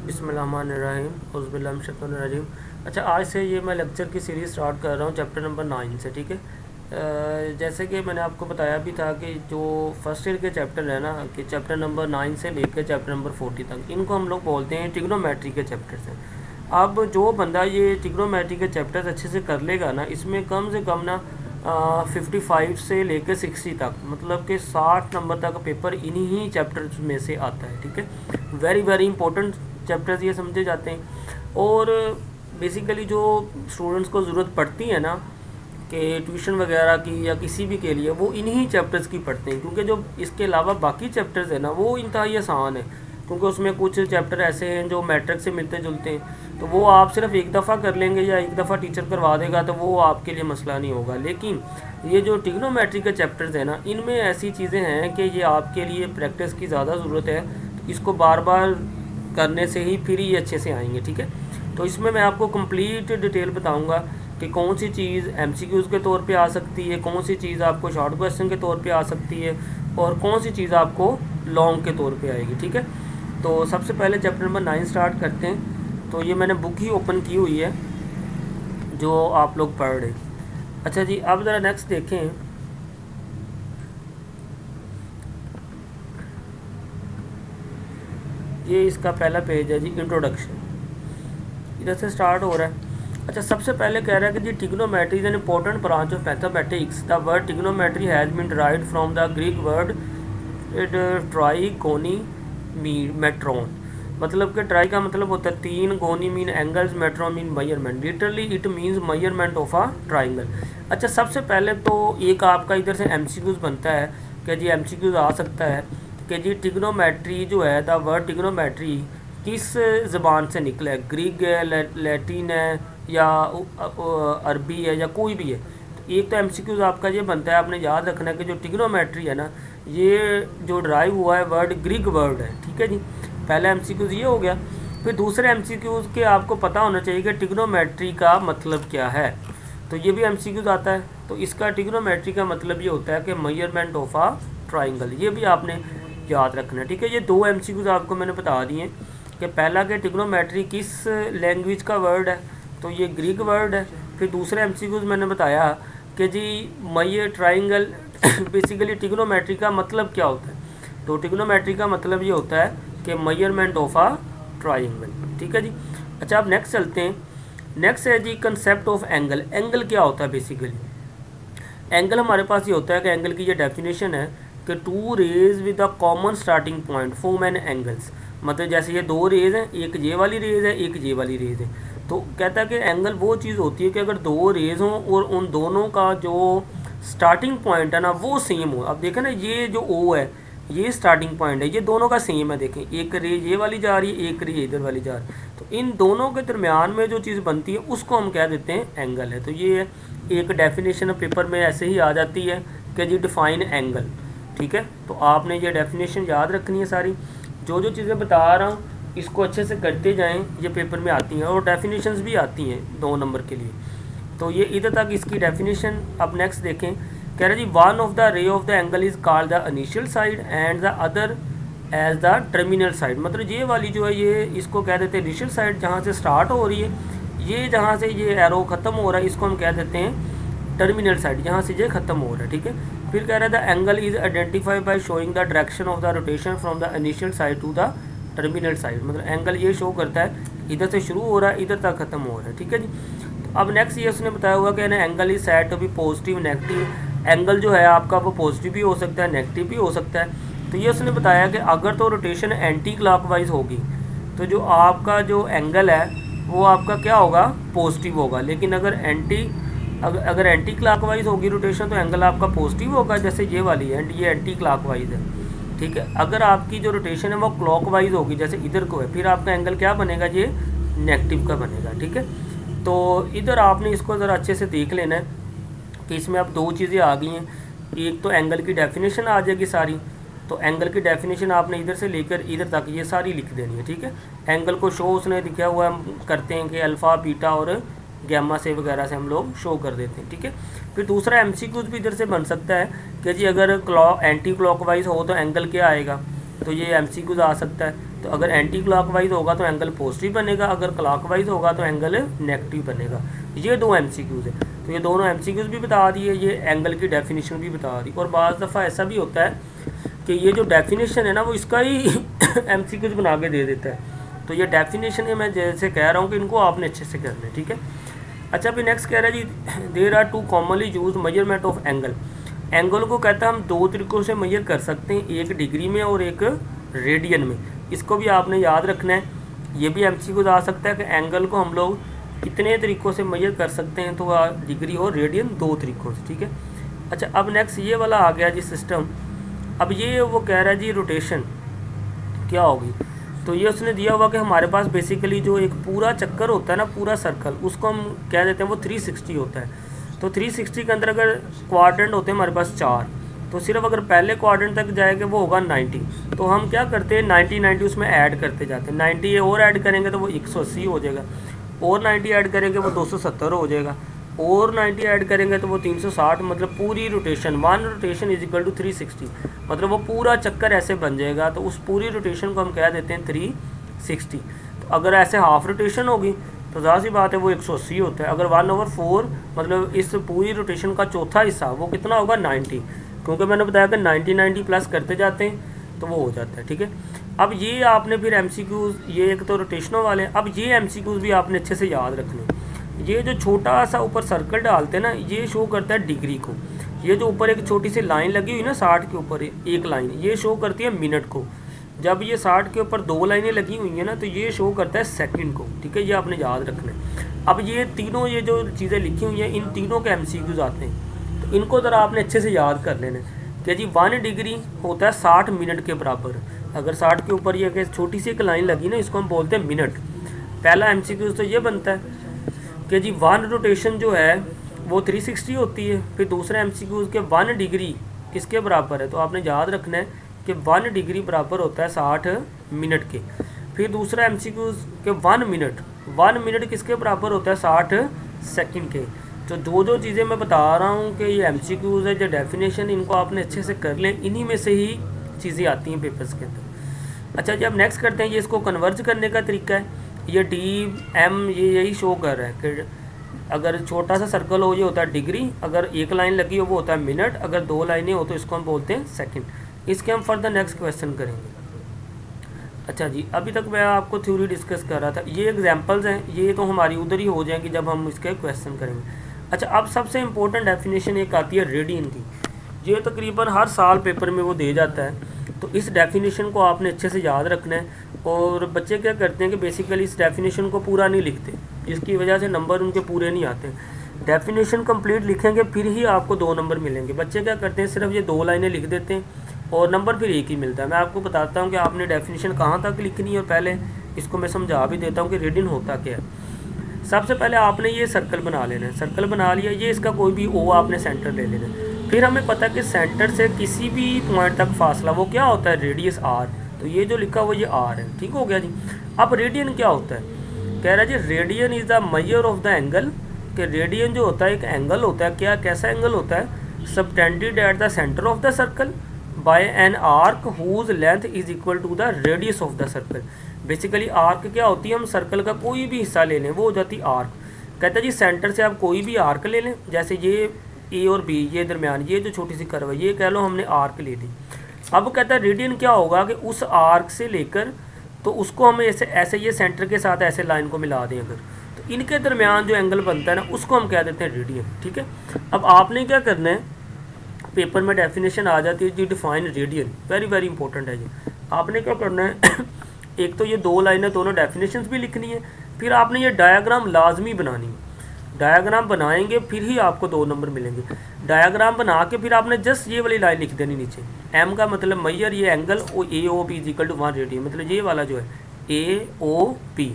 बिस्मिल्लाहिर्रहमानिर्रहीम औज़ुबिल्लाहिमिनश्शैतानिर्रजीम। अच्छा, आज से ये मैं लेक्चर की सीरीज़ स्टार्ट कर रहा हूँ चैप्टर नंबर 9 से। ठीक है। जैसे कि मैंने आपको बताया भी था कि जो फर्स्ट ईयर के चैप्टर है ना, कि चैप्टर नंबर 9 से लेकर चैप्टर नंबर 40 तक, इनको हम लोग बोलते हैं ट्रिग्नोमेट्री के चैप्टर्स हैं। अब जो बंदा ये ट्रिग्नोमेट्री के चैप्टर्स अच्छे से कर लेगा ना, इसमें कम से कम ना 55 से लेकर 60 तक, मतलब कि 60 नंबर तक पेपर इन्हीं चैप्टर्स में से आता है। ठीक है। वेरी वेरी इंपॉर्टेंट चैप्टर्स ये समझे जाते हैं। और बेसिकली जो स्टूडेंट्स को ज़रूरत पड़ती है ना कि ट्यूशन वगैरह की या किसी भी के लिए, वो इन्हीं चैप्टर्स की पढ़ते हैं, क्योंकि जो इसके अलावा बाकी चैप्टर्स है ना वो इंतहाई आसान है, क्योंकि उसमें कुछ चैप्टर ऐसे हैं जो मैट्रिक से मिलते जुलते हैं, तो वो आप सिर्फ एक दफ़ा कर लेंगे या एक दफ़ा टीचर करवा देगा तो वो आपके लिए मसला नहीं होगा। लेकिन ये जो ट्रिग्नोमेट्री के चैप्टर्स हैं ना, इनमें ऐसी चीज़ें हैं कि ये आपके लिए प्रैक्टिस की ज़्यादा ज़रूरत है, तो इसको बार बार करने से ही फिर ये अच्छे से आएंगे। ठीक है। तो इसमें मैं आपको कंप्लीट डिटेल बताऊंगा कि कौन सी चीज़ एमसीक्यूज़ के तौर पे आ सकती है, कौन सी चीज़ आपको शॉर्ट क्वेश्चन के तौर पे आ सकती है, और कौन सी चीज़ आपको लॉन्ग के तौर पे आएगी। ठीक है। तो सबसे पहले चैप्टर नंबर 9 स्टार्ट करते हैं। तो ये मैंने बुक ही ओपन की हुई है जो आप लोग पढ़ रहे। अच्छा जी, अब ज़रा नेक्स्ट देखें। ये इसका पहला पेज है जी, इंट्रोडक्शन, इधर से स्टार्ट हो रहा है। अच्छा, सबसे पहले कह रहा है कि जी trigonometry is an important branch of mathematics. The word trigonometry has been derived from the Greek word trigonon metron. मतलब कि ट्राई का मतलब होता है तीन, goni mean angles, metron mean measurement. Literally it means measurement of a triangle. अच्छा, सबसे पहले तो एक आपका इधर से एमसीक्यूज बनता है कि जी एमसीक्यूज आ सकता है कि जी ट्रिग्नोमेट्री जो है, द वर्ड ट्रिग्नोमेट्री किस ज़बान से निकला है, ग्रीक है, लैटिन है, या अरबी है, या कोई भी है। तो एक तो एमसीक्यूज आपका ये बनता है, आपने याद रखना है कि जो ट्रिग्नोमेट्री है ना, ये जो ड्राइव हुआ है वर्ड ग्रीक वर्ड है। ठीक है जी, पहला एमसीक्यूज ये हो गया। फिर दूसरे एमसीक्यूज के आपको पता होना चाहिए कि ट्रिग्नोमेट्री का मतलब क्या है, तो ये भी एमसीक्यूज आता है। तो इसका ट्रिग्नोमेट्री का मतलब ये होता है कि मेजरमेंट ऑफ अ ट्राइंगल, ये भी आपने याद रखना है। ठीक है। ये दो एमसीक्यूज आपको मैंने बता दिए कि पहला कि ट्रिग्नोमेट्री किस लैंग्वेज का वर्ड है, तो ये ग्रीक वर्ड है। फिर दूसरे एमसीक्यूज मैंने बताया कि जी मय ट्राइंगल बेसिकली ट्रिग्नोमेट्री का मतलब क्या होता है, तो ट्रिग्नोमेट्री का मतलब ये होता है कि मेजरमेंट ऑफ अ ट्राइंगल। ठीक है जी। अच्छा, अब नेक्स्ट चलते हैं। नेक्स्ट है जी कंसेप्ट ऑफ एंगल। एंगल क्या होता है बेसिकली? एंगल हमारे पास ये होता है कि एंगल की ये डेफिनेशन है कि two rays with a common starting point form an angles. मतलब जैसे ये दो रेज हैं, एक ये वाली रेज है, एक ये वाली रेज है, तो कहता है कि एंगल वो चीज़ होती है कि अगर दो रेज हों और उन दोनों का जो स्टार्टिंग पॉइंट है ना वो सेम हो। अब देखें ना, ये जो ओ है, ये स्टार्टिंग पॉइंट है, ये दोनों का सेम है। देखें, एक रे ये वाली जा रही है, एक रे इधर वाली जा रही है, तो इन दोनों के दरमियान में जो चीज़ बनती है उसको हम कह देते हैं एंगल है। तो ये एक डेफिनेशन पेपर में ऐसे ही आ जाती है कि जी डिफाइन एंगल। ठीक है। तो आपने ये डेफिनेशन याद रखनी है सारी, जो चीज़ें बता रहा हूँ इसको अच्छे से करते जाएं, ये पेपर में आती हैं और डेफिनेशंस भी आती हैं 2 नंबर के लिए। तो ये इधर तक इसकी डेफिनेशन। अब नेक्स्ट देखें, कह रहे जी one of the ray of the angle is called the initial side and the other as the terminal side. मतलब ये वाली जो है, ये इसको कह देते हैं इनिशियल साइड, जहाँ से स्टार्ट हो रही है, ये जहाँ से ये एरो ख़त्म हो रहा है इसको हम कह देते हैं टर्मिनल साइड, जहाँ से ये ख़त्म हो रहा है। ठीक है। फिर कह रहा है the angle is identified by showing the direction of the rotation from the initial side to the terminal side. मतलब एंगल ये शो करता है इधर से शुरू हो रहा है, इधर तक ख़त्म हो रहा है। ठीक है जी। तो अब नेक्स्ट ये उसने बताया हुआ कि ना angle is said to be positive negative. Angle जो है आपका वो पॉजिटिव भी हो सकता है, नेगेटिव भी हो सकता है। तो ये उसने बताया कि अगर तो रोटेशन एंटी क्लॉकवाइज होगी तो जो आपका जो एंगल है वो आपका क्या होगा, पॉजिटिव होगा। लेकिन अगर एंटी क्लॉकवाइज होगी रोटेशन तो एंगल आपका पॉजिटिव होगा, जैसे ये वाली है, ये एंटी क्लॉकवाइज है। ठीक है। अगर आपकी जो रोटेशन है वो क्लॉकवाइज होगी, जैसे इधर को है, फिर आपका एंगल क्या बनेगा, ये नेगेटिव का बनेगा। ठीक है। तो इधर आपने इसको ज़रा अच्छे से देख लेना है कि इसमें अब दो चीज़ें आ गई हैं। एक तो एंगल की डेफिनेशन आ जाएगी सारी, तो एंगल की डेफिनेशन आपने इधर से लेकर इधर तक ये सारी लिख देनी है। ठीक है। एंगल को शो उसने लिखा हुआ हम करते हैं कि अल्फ़ा, बीटा और गैमा से वगैरह से हम लोग शो कर देते हैं। ठीक है। फिर दूसरा एमसीक्यूज भी इधर से बन सकता है कि जी अगर एंटी क्लॉकवाइज हो तो एंगल क्या आएगा, तो ये एमसीक्यूज आ सकता है। तो अगर एंटी क्लॉकवाइज होगा तो एंगल पॉजिटिव बनेगा, अगर क्लॉकवाइज होगा तो एंगल नेगेटिव बनेगा। ये 2 MCQs है, तो ये दोनों MCQs भी बता दिए, ये एंगल की डेफिनेशन भी बता दी। और बाज़ दफ़ा ऐसा भी होता है कि ये जो डेफिनेशन है ना वो इसका ही MCQs बना के दे देता है। तो ये डेफिनेशन है, मैं जैसे कह रहा हूँ कि इनको आपने अच्छे से करना है, ठीक है। अच्छा, अभी नेक्स्ट कह रहा है जी, there are 2 commonly use measurement of angle. Angle को कहता है हम 2 तरीक़ों से मेजर कर सकते हैं, एक डिग्री में और एक रेडियन में। इसको भी आपने याद रखना है। ये भी MCQ आ सकता है कि एंगल को हम लोग कितने तरीक़ों से मेजर कर सकते हैं, तो डिग्री और रेडियन 2 तरीक़ों से, ठीक है। अच्छा, अब नेक्स्ट ये वाला आ गया जी सिस्टम। अब ये वो कह रहा है जी रोटेशन क्या होगी। तो ये उसने दिया हुआ कि हमारे पास बेसिकली जो एक पूरा चक्कर होता है ना, पूरा सर्कल, उसको हम कह देते हैं वो 360 होता है। तो 360 के अंदर अगर क्वाड्रेंट होते हैं हमारे पास 4, तो सिर्फ अगर पहले क्वाड्रेंट तक जाएगा वो होगा 90। तो हम क्या करते हैं 90 उसमें ऐड करते जाते हैं। 90 ये और ऐड करेंगे तो वो 180 हो जाएगा, और 90 ऐड करेंगे वो 270 हो जाएगा, और 90 ऐड करेंगे तो वो 360। मतलब पूरी rotation 1 rotation is equal to 360, मतलब वो पूरा चक्कर ऐसे बन जाएगा। तो उस पूरी रोटेशन को हम कह देते हैं 360। तो अगर ऐसे हाफ रोटेशन होगी तो ज़ाहिर सी बात है वो 180 होता है। अगर 1/4 मतलब इस पूरी रोटेशन का चौथा हिस्सा वो कितना होगा 90, क्योंकि मैंने बताया कि 90 प्लस करते जाते हैं तो वो हो जाता है, ठीक है। अब ये आपने फिर MCQs, ये एक तो रोटेशनों वाले हैं, अब ये MCQs भी आपने अच्छे से याद रखने। ये जो छोटा सा ऊपर सर्कल डालते हैं ना, ये शो करता है डिग्री को। ये जो ऊपर एक छोटी सी लाइन लगी हुई ना 60 के ऊपर एक लाइन, ये शो करती है मिनट को। जब ये 60 के ऊपर 2 लाइनें लगी हुई हैं ना, तो ये शो करता है सेकंड को, ठीक है। ये आपने याद रखना है। अब ये तीनों ये जो चीज़ें लिखी हुई हैं, इन तीनों के MCQs आते हैं, तो इनको ज़रा आपने अच्छे से याद कर लेना कि जी 1 डिग्री होता है 60 मिनट के बराबर। अगर 60 के ऊपर ये छोटी सी एक लाइन लगी ना, इसको हम बोलते हैं मिनट। पहला MCQ तो ये बनता है कि जी 1 रोटेशन जो है वो 360 होती है। फिर दूसरा MCQ के 1 डिग्री किसके बराबर है, तो आपने याद रखना है कि 1 डिग्री बराबर होता है 60 मिनट के। फिर दूसरा MCQ के 1 मिनट किसके बराबर होता है 60 सेकंड के। तो जो चीज़ें मैं बता रहा हूँ कि ये MCQs है, जो डेफिनेशन, इनको आपने अच्छे से कर लें, इन्हीं में से ही चीज़ें आती हैं पेपर्स के अंदर। अच्छा, जब नेक्स्ट करते हैं, ये इसको कन्वर्ज करने का तरीका है। ये DM ये यही शो कर रहा है कि अगर छोटा सा सर्कल हो ये होता है डिग्री, अगर एक लाइन लगी हो वो होता है मिनट, अगर 2 लाइनें हो तो इसको हम बोलते हैं सेकंड। इसके हम फर्दर नेक्स्ट क्वेश्चन करेंगे। अच्छा जी, अभी तक मैं आपको थ्योरी डिस्कस कर रहा था, ये एग्जांपल्स हैं, ये तो हमारी उधर ही हो जाएंगी जब हम इसके क्वेश्चन करेंगे। अच्छा, अब सबसे इम्पोर्टेंट डेफिनेशन एक आती है रेडियन की। ये तकरीबन हर साल पेपर में वो दे जाता है, तो इस डेफिनेशन को आपने अच्छे से याद रखना है। और बच्चे क्या करते हैं कि बेसिकली इस डेफिनेशन को पूरा नहीं लिखते, जिसकी वजह से नंबर उनके पूरे नहीं आते। डेफिनेशन कंप्लीट लिखेंगे फिर ही आपको 2 नंबर मिलेंगे। बच्चे क्या करते हैं सिर्फ ये 2 लाइनें लिख देते हैं और नंबर फिर एक ही मिलता है। मैं आपको बताता हूँ कि आपने डेफिनेशन कहाँ तक लिखनी है, और पहले इसको मैं समझा भी देता हूँ कि रेडियन होता क्या है। सबसे पहले आपने ये सर्कल बना लेना है। सर्कल बना लिया, ये इसका कोई भी O आपने सेंटर ले लेना है। फिर हमें पता है कि सेंटर से किसी भी पॉइंट तक फासला वो क्या होता है, रेडियस R। तो ये जो लिखा हुआ ये R है, ठीक हो गया जी। अब रेडियन क्या होता है, कह रहा है जी radian is the measure of the angle. कि रेडियन जो होता है एक एंगल होता है, क्या कैसा एंगल होता है, subtended at the centre of the circle by an arc whose length is equal to the radius of the circle. Basically arc क्या होती है, हम सर्कल का कोई भी हिस्सा ले लें वो हो जाती है आर्क। कहता है जी सेंटर से आप कोई भी आर्क ले लें, जैसे ये A और B, ये दरमियान ये जो छोटी सी कर्व है, ये कह लो हमने आर्क ले ली। अब कहता है रेडियन क्या होगा कि उस आर्क से लेकर, तो उसको हमें ऐसे ये सेंटर के साथ ऐसे लाइन को मिला दें अगर, तो इनके दरमियान जो एंगल बनता है ना उसको हम कह देते हैं रेडियन, ठीक है। अब आपने क्या करना है, पेपर में डेफिनेशन आ जाती है जी define radian, very very important है ये। आपने क्या करना है एक तो ये 2 लाइनें दोनों डेफिनेशंस भी लिखनी है, फिर आपने ये डायग्राम लाजमी बनानी है। डायग्राम बनाएंगे फिर ही आपको 2 नंबर मिलेंगे। डायग्राम बना के फिर आपने जस्ट ये वाली लाइन लिख देनी नीचे, M का मतलब मैयर, ये angle AOP is equal to 1 radian, मतलब ये वाला जो है AOP,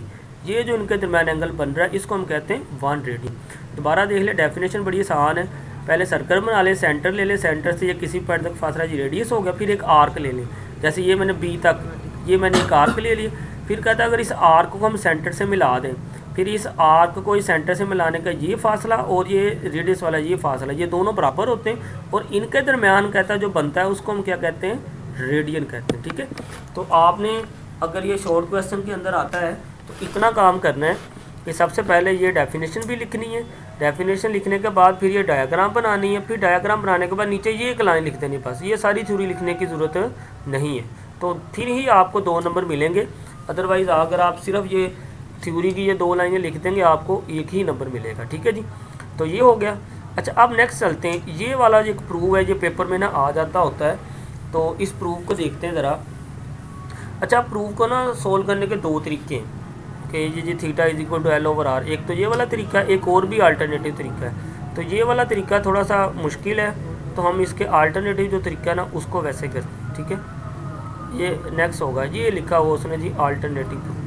ये जो इनके दरम्यान एंगल बन रहा है इसको हम कहते हैं 1 रेडियन। दोबारा देख ले, डेफिनेशन बड़ी आसान है। पहले सर्कल बना ले, सेंटर ले ले, सेंटर से ये किसी पॉइंट तक फासला जी रेडियस हो गया, फिर एक आर्क ले लें, जैसे ये मैंने B तक, ये मैंने एक आर्क ले लिया। फिर कहता है अगर इस आर्क को हम सेंटर से मिला दें, फिर इस आर्क को इस सेंटर से मिलाने का ये फासला और ये रेडियस वाला ये फासला, ये दोनों बराबर होते हैं, और इनके दरमियान कहता है जो बनता है उसको हम क्या कहते हैं, रेडियन कहते हैं, ठीक है। तो आपने अगर ये शॉर्ट क्वेश्चन के अंदर आता है तो इतना काम करना है कि सबसे पहले ये डेफिनेशन भी लिखनी है, डेफिनेशन लिखने के बाद फिर ये डायग्राम बनानी है, फिर डायग्राम बनाने के बाद नीचे ये एक लाइन लिख देनी, बस ये सारी थ्योरी लिखने की ज़रूरत नहीं है। तो फिर ही आपको 2 नंबर मिलेंगे, अदरवाइज़ अगर आप सिर्फ ये थ्योरी की ये 2 लाइनें लिख देंगे आपको 1 ही नंबर मिलेगा। ठीक है जी, तो ये हो गया। अच्छा, अब नेक्स्ट चलते हैं, ये वाला जो प्रूफ है ये पेपर में ना आ जाता होता है, तो इस प्रूफ को देखते हैं ज़रा। अच्छा, प्रूफ को ना सोल्व करने के 2 तरीके हैं कि ये theta is equal to l over r. एक तो ये वाला तरीका है, एक और भी अल्टरनेटिव तरीका है। तो ये वाला तरीका थोड़ा सा मुश्किल है, तो हम इसके अल्टरनेटिव जो तरीका है ना उसको वैसे करते हैं। ठीक है, ये नेक्स्ट होगा, ये लिखा हुआ उसने जी अल्टरनेटिव प्रूफ।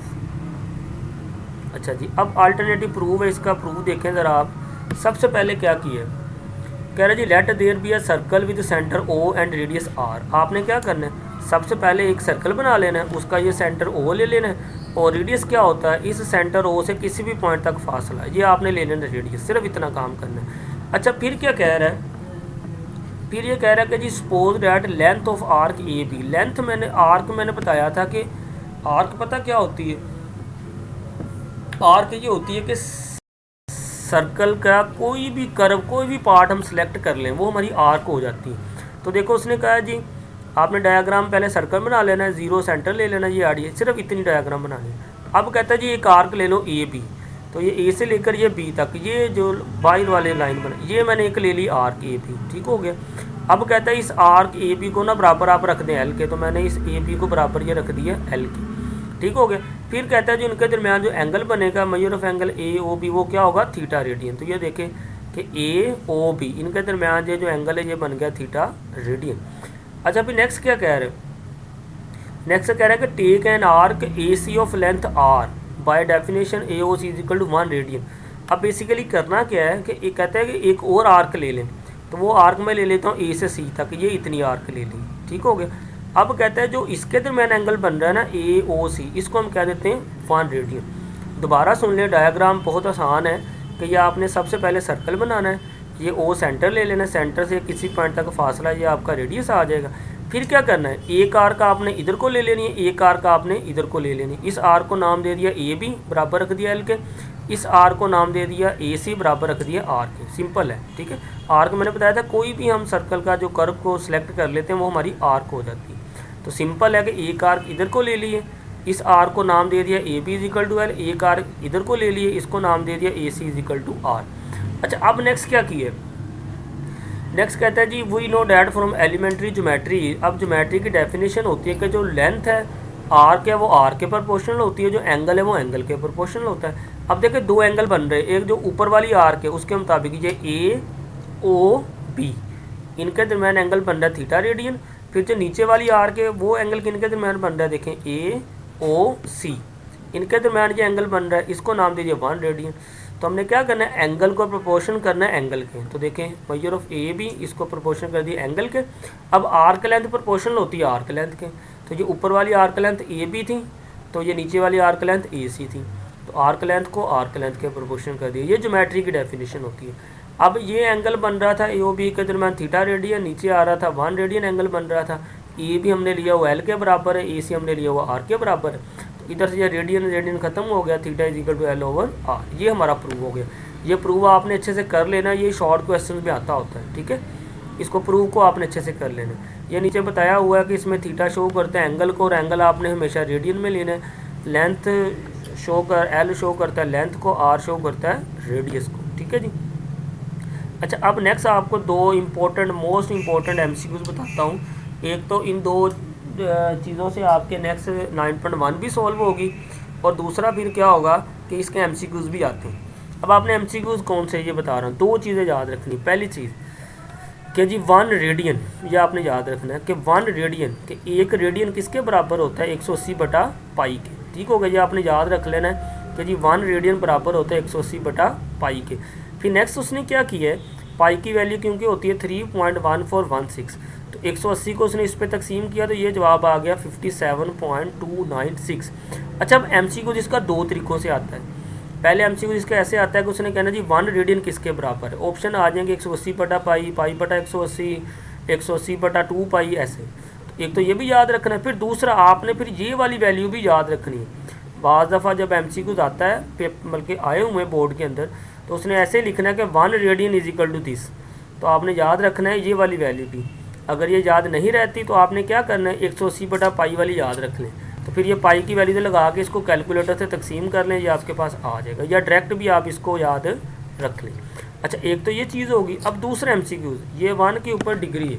अच्छा जी, अब अल्टरनेटिव प्रूफ है, इसका प्रूफ देखें ज़रा आप। सबसे पहले क्या किया, कह रहे जी let there be a circle with centre O and radius R. आपने क्या करना है, सबसे पहले एक सर्कल बना लेना है, उसका ये सेंटर ओ ले लेना है, और रेडियस क्या होता है, इस सेंटर ओ से किसी भी पॉइंट तक फासला, ये आपने ले लेना रेडियस, सिर्फ इतना काम करना है। अच्छा, फिर क्या कह रहा है, फिर ये कह रहा है कि जी suppose that length of arc A B. Length मैंने बताया था कि आर्क पता क्या होती है, आर्क ये होती है कि सर्कल का कोई भी कर्व, कोई भी पार्ट हम सिलेक्ट कर लें वो हमारी आर्क हो जाती है। तो देखो उसने कहा जी आपने डायग्राम पहले सर्कल बना लेना है, 0 सेंटर ले लेना, ये आड़ी है, सिर्फ इतनी डायग्राम बनानी है। अब कहता है जी एक आर्क ले लो ए बी, तो ये ए से लेकर ये बी तक, ये जो बाहर वाले लाइन बना, ये मैंने एक ले ली आर्क ए बी। ठीक हो गया। अब कहता है इस आर्क ए बी को ना बराबर आप रख दें एल के, तो मैंने इस ए बी को बराबर ये रख दिया एल के। ठीक हो गया। फिर कहता है जो इनके दरमियान जो एंगल बनेगा, measure of angle A O B, वो क्या होगा, थीटा रेडियन। तो ये देखें कि ए ओ बी इनके दरमियान जो एंगल है ये बन गया थीटा रेडियन। अच्छा, फिर नेक्स्ट क्या कह रहे हैं, नेक्स्ट कह रहा है कि take an arc A C of length r by definition A O C is equal to 1 radian. अब बेसिकली करना क्या है कि एक कहता है कि एक और आर्क ले लें, तो वो आर्क मैं ले लेता हूँ ए से सी तक, ये इतनी आर्क ले ली। ठीक हो गया। अब कहता है जो इसके दरमियान एंगल बन रहा है ना ए ओ सी, इसको हम कह देते हैं 1 रेडियन। दोबारा सुन लें, डायग्राम बहुत आसान है कि ये आपने सबसे पहले सर्कल बनाना है, ये ओ सेंटर ले लेना, सेंटर से किसी पॉइंट तक फासला, ये आपका रेडियस आ जाएगा। फिर क्या करना है, एक आर्क आपने इधर को ले लेनी है, एक आर्क आपने इधर को ले लेनी है। इस आर्क को नाम दे दिया ए बी, बराबर रख दिया एल के। इस आर्क को नाम दे दिया ए सी, बराबर रख दिया आर के। सिंपल है। ठीक है, आर्क मैंने बताया था कोई भी हम सर्कल का जो कर्व को सिलेक्ट कर लेते हैं वो हमारी आर्क हो जाती है। तो सिंपल है कि एक आर्क इधर को ले लिए, इस आर्क को नाम दे दिया A B is equal to L, एक आर्क इधर को ले लिए, इसको नाम दे दिया A C is equal to R. अच्छा, अब नेक्स्ट क्या किए, नेक्स्ट कहता है जी we know that from elementary geometry. अब ज्योमेट्री की डेफिनेशन होती है कि जो लेंथ है आर्क है वो आर्क के प्रोपोर्शनल होती है, जो एंगल है वो एंगल के प्रोपोर्शनल होता है। अब देखिए 2 एंगल बन रहे हैं, एक जो ऊपर वाली आर्क है उसके मुताबिक ये ए ओ बी, इनके दरमियान एंगल बन रहा है थीटा रेडियन। फिर जो नीचे वाली आर्क है वो एंगल किनके दरमियान बन रहा है, देखें ए ओ सी, इनके दरमियान जो एंगल बन रहा है इसको नाम दीजिए 1 रेडियन। तो हमने क्या करना है, एंगल को प्रोपोर्शन करना है एंगल के। तो देखें मेजर ऑफ ए बी, इसको प्रोपोर्शन कर दिया एंगल के। अब आर्क लेंथ प्रोपोर्शनल होती है आर्क लेंथ के, तो ये ऊपर वाली आर्क लेंथ ए बी थी, तो ये नीचे वाली आर्क लेंथ ए सी थी, तो आर्क लेंथ को आर्क लेंथ के प्रोपोर्शन कर दिया। ये ज्योमेट्री की डेफिनेशन होती है। अब ये एंगल बन रहा था ए ओ बी के दरमियान थीटा रेडियन, नीचे आ रहा था 1 रेडियन एंगल बन रहा था। ए भी हमने लिया वो एल के बराबर है, ए सी हमने लिया वो आर के बराबर है। तो इधर से ये रेडियन रेडियन खत्म हो गया, theta is equal to l over r. ये हमारा प्रूव हो गया। ये प्रूव आपने अच्छे से कर लेना, ये शॉर्ट क्वेश्चन में आता होता है। ठीक है, इसको प्रूव को आपने अच्छे से कर लेना। ये नीचे बताया हुआ है कि इसमें थीटा शो करता है एंगल को, और एंगल आपने हमेशा रेडियन में लेना है। लेंथ शो कर एल शो करता है लेंथ को, आर शो करता है रेडियस को। ठीक है जी। अच्छा, अब नेक्स्ट आपको 2 इम्पोर्टेंट मोस्ट इम्पोर्टेंट MCQs बताता हूँ। एक तो इन 2 चीज़ों से आपके नेक्स्ट 9.1 भी सॉल्व होगी, और दूसरा फिर क्या होगा कि इसके MCQs भी आते हैं। अब आपने MCQs कौन से ये बता रहा हूँ, 2 चीज़ें याद रखनी। पहली चीज़ कि जी 1 रेडियन, ये आपने याद रखना है कि 1 रेडियन कि 1 रेडियन किसके बराबर होता है, 180 बटा पाई के। ठीक होगा, ये आपने याद रख लेना है कि जी 1 रेडियन बराबर होता है 180 बटा पाई के। फिर नेक्स्ट उसने क्या किया है, पाई की वैल्यू क्योंकि होती है 3.1416, तो 180 को उसने इस पर तकसीम किया, तो ये जवाब आ गया 57.296। अच्छा, अब MCQ जिसका 2 तरीक़ों से आता है। पहले MCQ जिसका ऐसे आता है कि उसने कहना जी 1 रेडियन किसके बराबर है। ऑप्शन आ जाएंगे 180 बटा पाई, पाई बटा 180, 180 बटा 2 पाई, ऐसे। तो एक तो ये भी याद रखना है, फिर दूसरा आपने फिर ये वाली वैल्यू भी याद रखनी है। बाज़ दफ़ा जब MCQ आता है बल्कि आए हुए हैं बोर्ड के अंदर, तो उसने ऐसे लिखना है कि 1 radian is equal to this, तो आपने याद रखना है ये वाली वैल्यू भी। अगर ये याद नहीं रहती तो आपने क्या करना है, 180/पाई वाली याद रख लें, तो फिर ये पाई की वैल्यू से लगा के इसको कैलकुलेटर से तकसीम कर लें, ये आपके पास आ जाएगा, या डायरेक्ट भी आप इसको याद रख लें। अच्छा, एक तो ये चीज़ होगी। अब दूसरा MCQ, ये 1 के ऊपर डिग्री है,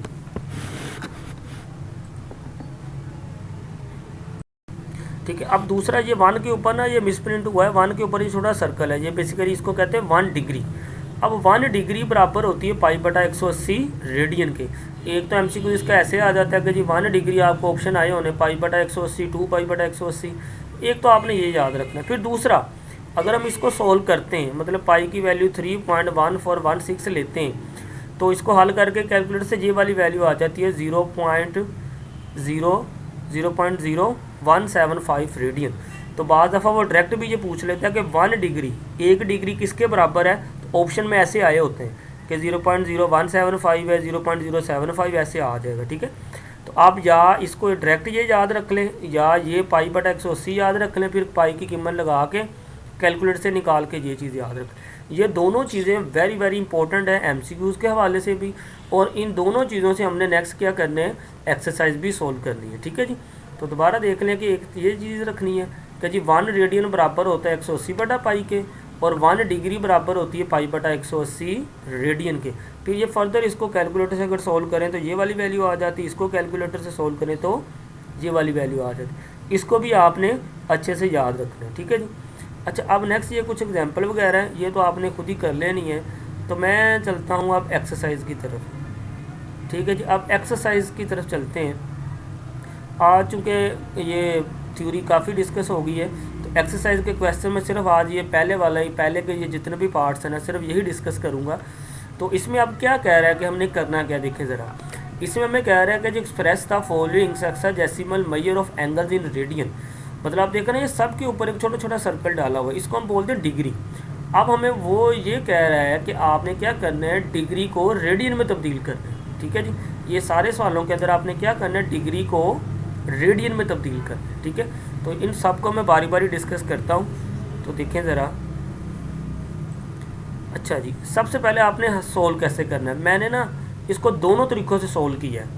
ठीक है। अब दूसरा ये 1 के ऊपर ना ये मिसप्रिंट हुआ है, 1 के ऊपर ये छोटा सर्कल है, ये बेसिकली इसको कहते हैं 1 डिग्री। अब 1 डिग्री बराबर होती है पाई/180 रेडियन के। एक तो MCQ इसका ऐसे आ जाता है कि जी 1 डिग्री आपको ऑप्शन आए होने पाई/180, 2 पाई/180, एक तो आपने ये याद रखना है। फिर दूसरा, अगर हम इसको सोल्व करते हैं, मतलब पाई की वैल्यू 3.1416 लेते हैं, तो इसको हल करके कैलकुलेटर से ये वाली वैल्यू आ जाती है 0.0175 रेडियन। तो बाद दफ़ा वो डायरेक्ट भी ये पूछ लेता है कि 1 डिग्री, 1 डिग्री किसके बराबर है, तो ऑप्शन में ऐसे आए होते हैं कि 0.0175 है, 0.075 ऐसे आ जाएगा, ठीक है। तो आप या इसको डायरेक्ट ये याद रख लें, या ये पाई/180 याद रख लें, फिर पाई की कीमत लगा के कैलकुलेटर से निकाल के ये चीज़ याद रखें। ये दोनों चीज़ें वेरी वेरी इंपॉर्टेंट है MCQs के हवाले से भी, और इन दोनों चीज़ों से हमने नेक्स्ट क्या करने हैं, एक्सरसाइज भी सोल्व करनी है, ठीक है जी। तो दोबारा देख लें कि एक ये चीज़ रखनी है कि जी 1 रेडियन बराबर होता है 180/पाई के, और 1 डिग्री बराबर होती है पाई/180 रेडियन के। फिर ये फर्दर इसको कैलकुलेटर से अगर सोल्व करें तो ये वाली वैल्यू आ जाती है, इसको कैलकुलेटर से सोल्व करें तो ये वाली वैल्यू आ जाती। इसको भी आपने अच्छे से याद रखना है, ठीक है जी। अच्छा, अब नेक्स्ट ये कुछ एग्जांपल वगैरह हैं, ये तो आपने खुद ही कर लेनी है, तो मैं चलता हूँ अब एक्सरसाइज की तरफ, ठीक है जी। अब एक्सरसाइज की तरफ चलते हैं। आज चूँकि ये थ्योरी काफ़ी डिस्कस हो गई है, तो एक्सरसाइज के क्वेश्चन में सिर्फ आज ये पहले वाला ही, पहले के ये जितने भी पार्ट्स हैं ना, सिर्फ यही डिस्कस करूँगा। तो इसमें अब क्या कह रहा है कि हमने करना क्या, देखें ज़रा। इसमें हमें कह रहा है कि जो एक्सप्रेस था following hexadecimal measure of angles in radian, मतलब आप देख रहे हैं ये सब के ऊपर एक छोटा छोटा सर्कल डाला हुआ है, इसको हम बोलते हैं डिग्री। अब हमें वो ये कह रहा है कि आपने क्या करना है, डिग्री को रेडियन में तब्दील करना है, ठीक है जी। ये सारे सवालों के अंदर आपने क्या करना है, डिग्री को रेडियन में तब्दील करना है, ठीक है। तो इन सब को मैं बारी बारी डिस्कस करता हूँ, तो देखें ज़रा। अच्छा जी, सबसे पहले आपने सोल्व कैसे करना है, मैंने ना इसको दोनों तरीक़ों से सोल्व किया है,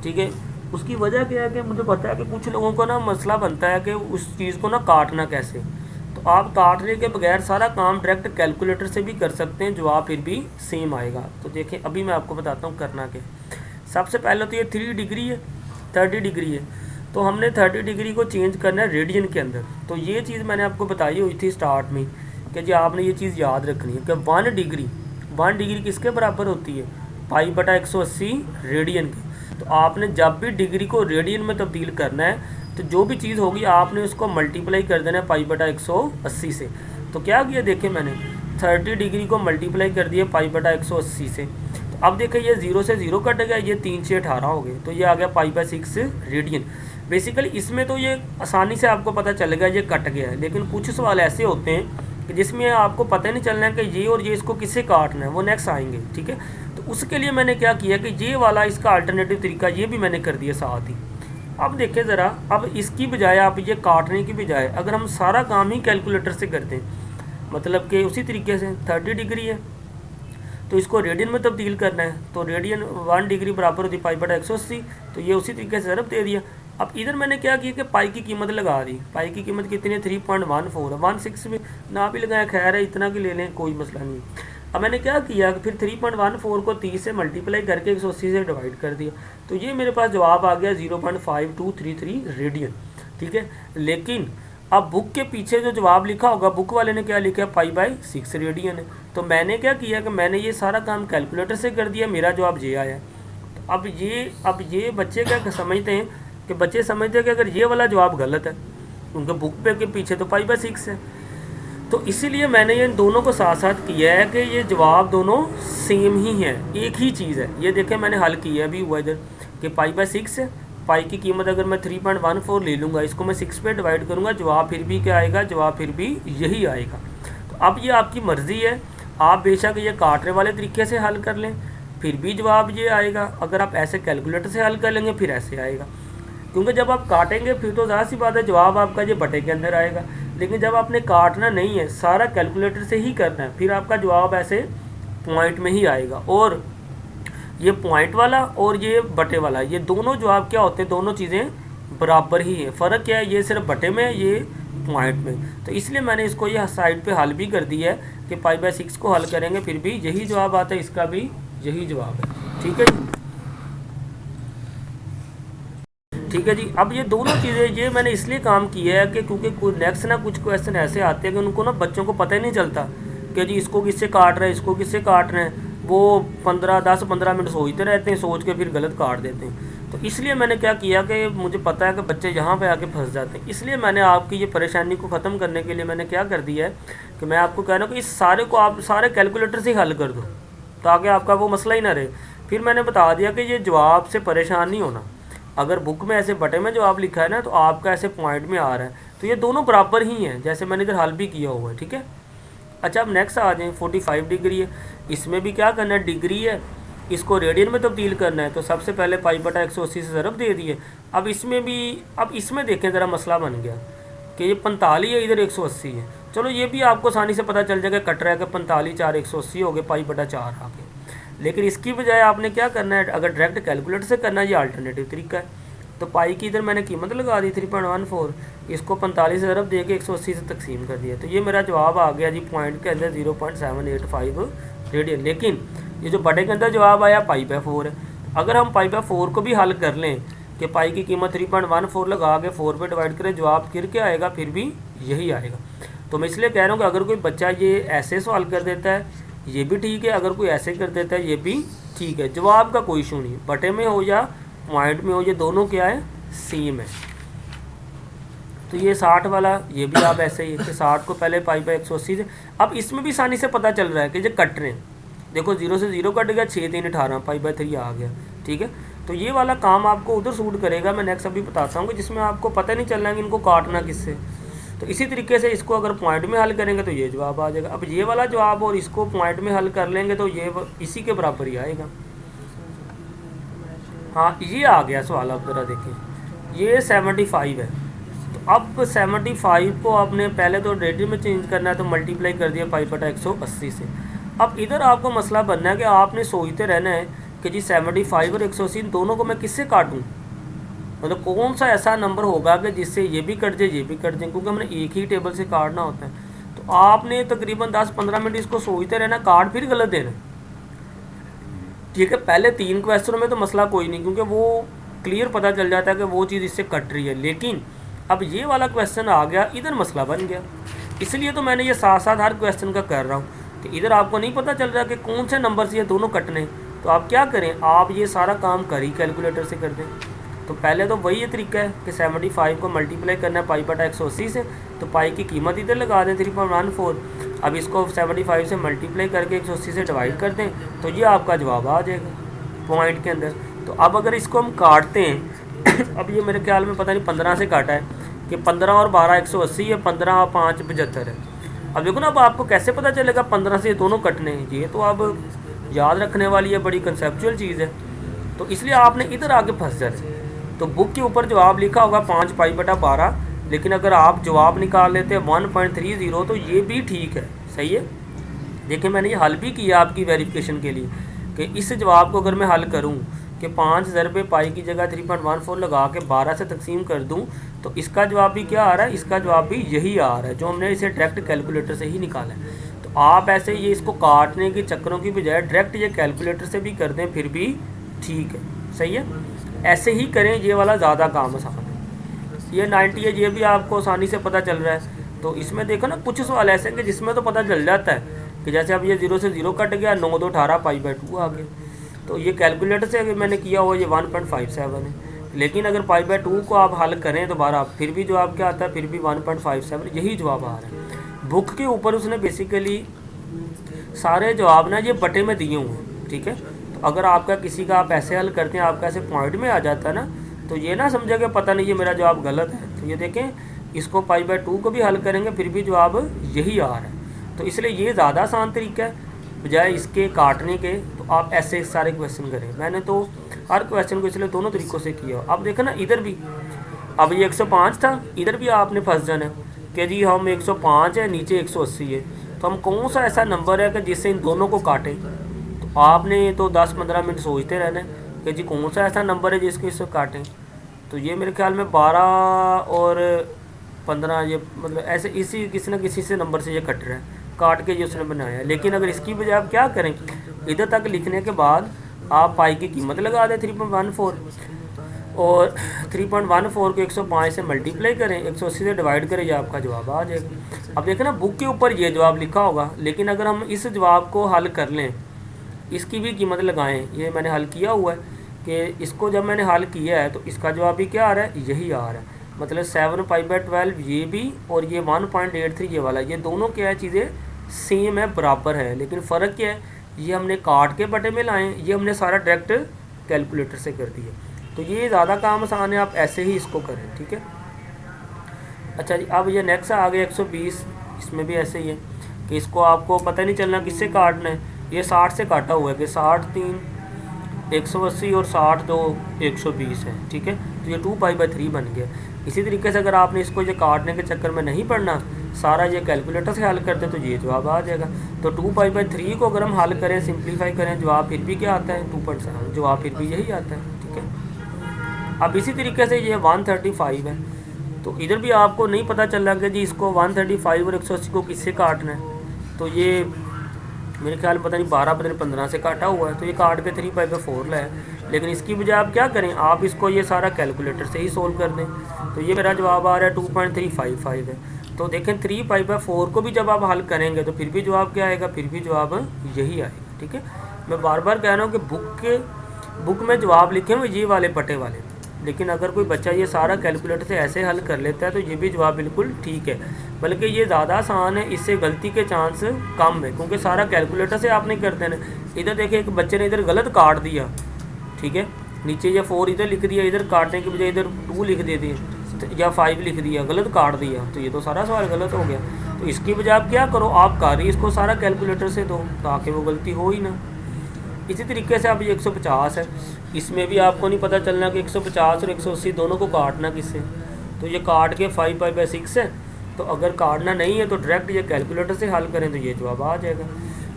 ठीक है। उसकी वजह क्या है कि मुझे पता है कि कुछ लोगों को ना मसला बनता है कि उस चीज़ को ना काटना कैसे। तो आप काटने के बगैर सारा काम डायरेक्ट कैलकुलेटर से भी कर सकते हैं, जवाब फिर भी सेम आएगा। तो देखें, अभी मैं आपको बताता हूँ करना क्या। सबसे पहले तो ये 3 डिग्री है, 30 डिग्री है, तो हमने 30 डिग्री को चेंज करना है रेडियन के अंदर। तो ये चीज़ मैंने आपको बताई हुई थी स्टार्ट में कि जी आपने ये चीज़ याद रखनी है कि 1 डिग्री किसके बराबर होती है, पाई/180 रेडियन के। तो आपने जब भी डिग्री को रेडियन में तब्दील करना है, तो जो भी चीज़ होगी आपने उसको मल्टीप्लाई कर देना है पाई/180 से। तो क्या किया, देखें मैंने 30 डिग्री को मल्टीप्लाई कर दिया पाई/180 से। तो अब देखें ये 0 से 0 कट गया, ये 3 से 18 हो गए, तो ये आ गया पाई/6 रेडियन। बेसिकली इसमें तो ये आसानी से आपको पता चल गया ये कट गया है, लेकिन कुछ सवाल ऐसे होते हैं कि जिसमें आपको पता नहीं चलना है कि ये और ये इसको किससे काटना है, वो नेक्स्ट आएंगे, ठीक है। तो उसके लिए मैंने क्या किया कि ये वाला इसका अल्टरनेटिव तरीका ये भी मैंने कर दिया साथ ही। अब देखें ज़रा, अब इसकी बजाय आप ये काटने की बजाय अगर हम सारा काम ही कैलकुलेटर से करते हैं, मतलब कि उसी तरीके से 30 डिग्री है तो इसको रेडियन में तब्दील करना है, तो रेडियन 1 डिग्री बराबर होती है पाई/180, तो ये उसी तरीके से ज़रब दे दिया। अब इधर मैंने क्या किया कि पाई की कीमत लगा दी, पाई की कीमत कितनी है, 3.14 है, 16 में ना भी लगाया, खैर है, इतना की ले लें, कोई मसला नहीं। अब मैंने क्या किया कि फिर 3.14 को 30 से मल्टीप्लाई करके 180 से डिवाइड कर दिया, तो ये मेरे पास जवाब आ गया 0.5233 रेडियन, ठीक है। लेकिन अब बुक के पीछे जो जवाब लिखा होगा, बुक वाले ने क्या लिखा है, पाई/6 रेडियन है। तो मैंने क्या किया कि मैंने ये सारा काम कैलकुलेटर से कर दिया, मेरा जवाब ये आया। तो अब ये बच्चे क्या समझते हैं कि बच्चे समझते हैं कि अगर ये वाला जवाब गलत है, उनके बुक पे के पीछे तो पाई/6 है, तो इसीलिए मैंने ये दोनों को साथ साथ किया है कि ये जवाब दोनों सेम ही हैं, एक ही चीज़ है। ये देखें मैंने हल किया अभी हुआ इधर कि पाई/6 है, पाई की कीमत अगर मैं 3.14 ले लूँगा, इसको मैं 6 पे डिवाइड करूँगा, जवाब फिर भी क्या आएगा, जवाब फिर भी यही आएगा। तो अब ये आपकी मर्ज़ी है, आप बेशक ये काटने वाले तरीके से हल कर लें, फिर भी जवाब ये आएगा। अगर आप ऐसे कैलकुलेटर से हल कर लेंगे फिर ऐसे आएगा। क्योंकि जब आप काटेंगे फिर तो ज़ाहिर सी बात है जवाब आपका ये बटे के अंदर आएगा, लेकिन जब आपने काटना नहीं है, सारा कैलकुलेटर से ही करना है, फिर आपका जवाब ऐसे पॉइंट में ही आएगा। और ये पॉइंट वाला और ये बटे वाला, ये दोनों जवाब क्या होते हैं, दोनों चीज़ें बराबर ही है। फ़र्क क्या है, ये सिर्फ बटे में है, ये पॉइंट में। तो इसलिए मैंने इसको ये साइड पे हल भी कर दिया है कि π/6 को हल करेंगे फिर भी यही जवाब आता है, इसका भी यही जवाब है। ठीक है जी, ठीक है जी। अब ये दोनों चीज़ें ये मैंने इसलिए काम किया है कि क्योंकि नेक्स्ट ना कुछ क्वेश्चन ऐसे आते हैं कि उनको ना बच्चों को पता ही नहीं चलता कि जी इसको किससे काट रहे हैं, इसको किससे काट रहे हैं। वो 10-15 मिनट सोचते रहते हैं, सोच के फिर गलत काट देते हैं। तो इसलिए मैंने क्या किया कि मुझे पता है कि बच्चे यहाँ पे आके फंस जाते हैं, इसलिए मैंने आपकी ये परेशानी को ख़त्म करने के लिए मैंने क्या कर दिया है कि मैं आपको कह रहा हूँ कि इस सारे को आप सारे कैलकुलेटर से ही हल कर दो ताकि आपका वो मसला ही ना रहे। फिर मैंने बता दिया कि ये जवाब से परेशान नहीं होना। अगर बुक में ऐसे बटे में जवाब लिखा है ना तो आपका ऐसे पॉइंट में आ रहा है, तो ये दोनों बराबर ही हैं, जैसे मैंने इधर हल भी किया हुआ है। ठीक है, अच्छा अब नेक्स्ट आ जाएँ। 45 डिग्री है, इसमें भी क्या करना है, डिग्री है, इसको रेडियन में तब्दील करना है। तो सबसे पहले π/180 से ज़रब दे दिए। अब इसमें भी, अब इसमें देखें ज़रा मसला बन गया कि ये 45 है, इधर 180 है। चलो ये भी आपको आसानी से पता चल जाएगा, कट रहा है कि 45 4 180 हो गए, π/4 आ गए। लेकिन इसकी बजाय आपने क्या करना है, अगर डायरेक्ट कैलकुलेटर से करना है, ये अल्टरनेटिव तरीका है। तो पाई की इधर मैंने कीमत लगा दी 3.14, इसको 45 से ज़रब दे के 180 से तकसीम कर दिया। तो ये मेरा जवाब आ गया जी पॉइंट के अंदर 0.785 रेडियन। लेकिन ये जो बटे के अंदर जवाब आया π/4 है। अगर हम π/4 को भी हल कर लें कि पाई की कीमत 3.14 लगा के 4 पे डिवाइड करें, जवाब फिर क्या आएगा, फिर भी यही आएगा। तो मैं इसलिए कह रहा हूँ कि अगर कोई बच्चा ये ऐसे सवाल कर देता है ये भी ठीक है, अगर कोई ऐसे कर देता है ये भी ठीक है, जवाब का कोई इशू नहीं, बटे में हो या पॉइंट में हो, ये दोनों क्या है, सेम है। तो ये 60 वाला ये भी आप ऐसे ही कि 60 को पहले π/180 से, अब इसमें भी आसानी से पता चल रहा है कि ये कट रहे हैं। देखो 0 से 0 कट गया, 6 3 18, π/3 आ गया। ठीक है, तो ये वाला काम आपको उधर सूट करेगा, मैं नेक्स्ट अभी बताता हूँ कि जिसमें आपको पता नहीं चल रहा है कि इनको काटना किससे। तो इसी तरीके से इसको अगर पॉइंट में हल करेंगे तो ये जवाब आ जाएगा। अब ये वाला जवाब और इसको पॉइंट में हल कर लेंगे तो ये इसी के बराबर ही आएगा। हाँ ये आ गया सवाल, आप ज़रा देखें, ये 75 है। तो अब 75 को आपने पहले तो रेडियन में चेंज करना है, तो मल्टीप्लाई कर दिया π/180 से। अब इधर आपको मसला बनना है कि आपने सोचते रहना है कि जी 75 और 180 दोनों को मैं किससे काटूँ, मतलब कौन सा ऐसा नंबर होगा कि जिससे ये भी कट जाए ये भी कट जाए, क्योंकि हमने एक ही टेबल से काटना होता है। तो आपने तकरीबन 10-15 मिनट इसको सोचते रहना, काट फिर गलत देना। ठीक है, पहले 3 क्वेश्चनों में तो मसला कोई नहीं, क्योंकि वो क्लियर पता चल जाता है कि वो चीज़ इससे कट रही है। लेकिन अब ये वाला क्वेश्चन आ गया, इधर मसला बन गया। इसलिए तो मैंने ये साथ साथ हर क्वेश्चन का कर रहा हूँ कि इधर आपको नहीं पता चल रहा कि कौन से नंबर से ये दोनों कटने। तो आप क्या करें, आप ये सारा काम कर ही कैलकुलेटर से कर दें। तो पहले तो वही ये तरीका है कि 75 को मल्टीप्लाई करना है π/180 से, तो पाई की कीमत इधर लगा दें 3.14। अब इसको 75 से मल्टीप्लाई करके 180 से डिवाइड कर दें, तो ये आपका जवाब आ जाएगा पॉइंट के अंदर। तो अब अगर इसको हम काटते हैं अब ये मेरे ख्याल में पता नहीं 15 से काटा है कि 15 और 12 180 है, 15 और 5 75 है। अब देखो ना, अब आपको कैसे पता चलेगा 15 से ये दोनों कटने हैं, ये तो अब याद रखने वाली है, बड़ी कंसेप्चुअल चीज़ है। तो इसलिए आपने इधर आके फंस जाए। तो बुक के ऊपर जवाब लिखा होगा 5 π/12, लेकिन अगर आप जवाब निकाल लेते हैं 1.30 तो ये भी ठीक है, सही है। देखिए मैंने ये हल भी किया आपकी वेरिफिकेशन के लिए कि इस जवाब को अगर मैं हल करूं कि 5 ज़रबे पाई की जगह 3.14 लगा के 12 से तकसीम कर दूं, तो इसका जवाब भी क्या आ रहा है, इसका जवाब भी यही आ रहा है जो हमने इसे डायरेक्ट कैलकुलेटर से ही निकाला है। तो आप ऐसे ये इसको काटने के चक्करों की बजाय डायरेक्ट ये कैलकुलेटर से भी कर दें, फिर भी ठीक है, सही है। ऐसे ही करें, ये वाला ज़्यादा काम आसान है। ये 90 है, ये भी आपको आसानी से पता चल रहा है। तो इसमें देखो ना, कुछ सवाल ऐसे हैं कि जिसमें तो पता चल जाता है कि जैसे अब ये 0 से 0 कट गया, 9 2 18 π/2 आ गया। तो ये कैलकुलेटर से अगर मैंने किया हुआ ये 1.57 है। लेकिन अगर π/2 को आप हल करें दोबारा, फिर भी जवाब क्या आता है, फिर भी 1.57, यही जवाब आ रहा है। बुक के ऊपर उसने बेसिकली सारे जवाब ना ये बटे में दिए हुए हैं, ठीक है। तो अगर आपका किसी का आप ऐसे हल करते हैं, आपका ऐसे पॉइंट में आ जाता है ना, तो ये ना समझे कि पता नहीं ये मेरा जवाब गलत है। तो ये देखें, इसको π/2 को भी हल करेंगे फिर भी जवाब यही आ रहा है। तो इसलिए ये ज़्यादा आसान तरीका है बजाय इसके काटने के। तो आप ऐसे सारे क्वेश्चन करें। मैंने तो हर क्वेश्चन को इसलिए दोनों तरीक़ों से किया। अब देखो ना इधर भी, अब ये 105 था, इधर भी आपने फंस जाना है कि जी हम 105 है, नीचे 180 है, तो हम कौन सा ऐसा नंबर है कि जिससे इन दोनों को काटें। तो आपने तो 10-15 मिनट सोचते रहना है कि जी कौन सा ऐसा नंबर है जिसको इससे काटें। तो ये मेरे ख्याल में 12 और 15, ये मतलब ऐसे इसी किसी न किसी से नंबर से ये कट रहा है, काट के ये उसने बनाया है। लेकिन अगर इसकी बजाय आप क्या करें, इधर तक लिखने के बाद आप पाई की कीमत लगा दें 3.14, और 3.14 को 105 से मल्टीप्लाई करें, 180 से डिवाइड करें, ये आपका जवाब आ जाएगा। अब देखें ना बुक के ऊपर ये जवाब लिखा होगा, लेकिन अगर हम इस जवाब को हल कर लें, इसकी भी कीमत लगाएं, ये मैंने हल किया हुआ है कि इसको जब मैंने हल किया है तो इसका जवाब भी क्या आ रहा है, यही आ रहा है। मतलब 7π/12 ये भी और ये 1.83 ये वाला, ये दोनों क्या है, चीज़ें सेम है, बराबर है, लेकिन फ़र्क क्या है, ये हमने काट के बटे में लाएँ, ये हमने सारा डायरेक्ट कैलकुलेटर से कर दिया। तो ये ज़्यादा काम आसान है, आप ऐसे ही इसको करें, ठीक है। अच्छा जी, अब ये नेक्स्ट आ गया 120, इसमें भी ऐसे ही है कि इसको आपको पता नहीं चलना किससे काटना है। ये 60 से काटा हुआ है कि 60 3 180 और 60 2 120 है, ठीक है। तो ये 2π/3 बन गया। इसी तरीके से अगर आपने इसको ये काटने के चक्कर में नहीं पढ़ना, सारा ये कैलकुलेटर से हल करते तो ये जवाब आ जाएगा। तो 2π/3 को अगर हम हल करें, सिंप्लीफाई करें, जवाब फिर भी क्या आता है, 2.7, जवाब फिर भी यही आता है, ठीक है। अब इसी तरीके से ये 135 है, तो इधर भी आपको नहीं पता चल रहा कि जी इसको 135 और 180 को किससे काटना है। तो ये मेरे ख्याल में पता नहीं 12 पता नहीं 15 से काटा हुआ है, तो ये काट के 3π/4 लाए। लेकिन इसकी बजाय आप क्या करें, आप इसको ये सारा कैलकुलेटर से ही सोल्व कर दें। तो ये मेरा जवाब आ रहा है 2.355 है। तो देखें 3π/4 को भी जब आप हल करेंगे तो फिर भी जवाब क्या आएगा, फिर भी जवाब यही आएगा, ठीक है। मैं बार बार कह रहा हूँ कि बुक में जवाब लिखे हुए ये वाले पटे वाले, लेकिन अगर कोई बच्चा ये सारा कैलकुलेटर से ऐसे हल कर लेता है तो ये भी जवाब बिल्कुल ठीक है, बल्कि ये ज़्यादा आसान है, इससे गलती के चांस कम है, क्योंकि सारा कैलकुलेटर से आपने कर देना। इधर देखिए एक बच्चे ने इधर गलत काट दिया, ठीक है, नीचे ये 4 इधर लिख दिया, इधर काटने के बजाय इधर 2 लिख दे दिए, या 5 लिख दिया, गलत काट दिया, तो ये तो सारा सवाल गलत हो गया। तो इसकी बजाय आप क्या करो, आप कर रही इसको सारा कैलकुलेटर से दो, ताकि वो गलती हो ही ना। इसी तरीके से अब ये 150 है, इसमें भी आपको नहीं पता चलना कि 150 और 180 दोनों को काटना किससे। तो ये काट के 5π/6 है, तो अगर काटना नहीं है तो डायरेक्ट ये कैलकुलेटर से हल करें तो ये जवाब आ जाएगा।